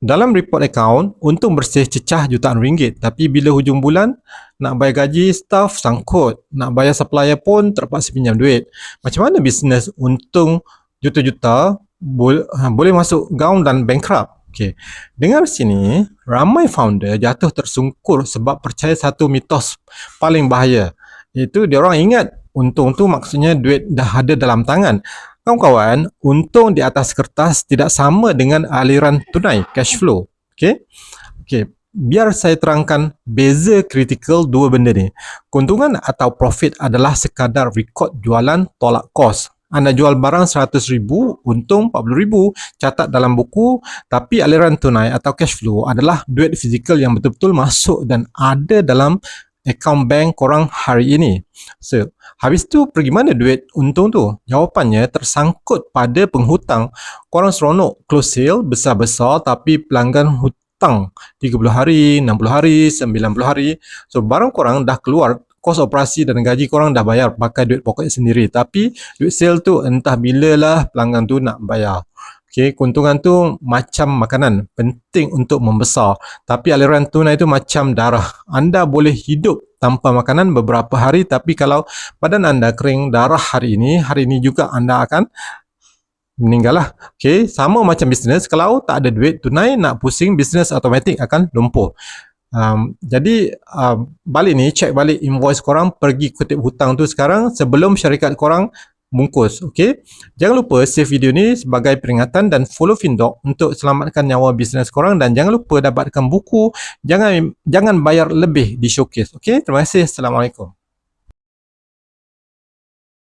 Dalam report account, untung bersih cecah jutaan ringgit. Tapi bila hujung bulan, nak bayar gaji staff sangkut. Nak bayar supplier pun terpaksa pinjam duit. Macam mana bisnes untung juta-juta boleh masuk gaung dan bankrupt? Okay. Dengar sini, ramai founder jatuh tersungkur sebab percaya satu mitos paling bahaya. Iaitu diorang ingat untung tu maksudnya duit dah ada dalam tangan. Kawan-kawan, untung di atas kertas tidak sama dengan aliran tunai, cash flow. Okay? Okay. Biar saya terangkan beza kritikal dua benda ni. Keuntungan atau profit adalah sekadar rekod jualan tolak kos. Anda jual barang 100,000, untung 40,000, catat dalam buku. Tapi aliran tunai atau cash flow adalah duit fizikal yang betul-betul masuk dan ada dalam akaun bank korang hari ini. So, habis tu pergi mana duit untung tu? Jawapannya tersangkut pada penghutang. Korang seronok close sale besar-besar tapi pelanggan hutang 30 hari, 60 hari, 90 hari. So, barang korang dah keluar, kos operasi dan gaji korang dah bayar pakai duit poket sendiri. Tapi duit sale tu entah bila lah pelanggan tu nak bayar. Okay, keuntungan tu macam makanan, penting untuk membesar. Tapi aliran tunai tu macam darah. Anda boleh hidup tanpa makanan beberapa hari, tapi kalau badan anda kering darah hari ini juga anda akan meninggal lah. Okay, sama macam bisnes, kalau tak ada duit tunai, nak pusing, bisnes automatik akan lumpuh. Jadi balik ni, check balik invoice korang, pergi kutip hutang tu sekarang sebelum syarikat korang bungkus. Okay, jangan lupa save video ni sebagai peringatan dan follow Findoc untuk selamatkan nyawa bisnes korang, dan jangan lupa dapatkan buku, jangan bayar lebih di showcase. Okay, terima kasih. Assalamualaikum.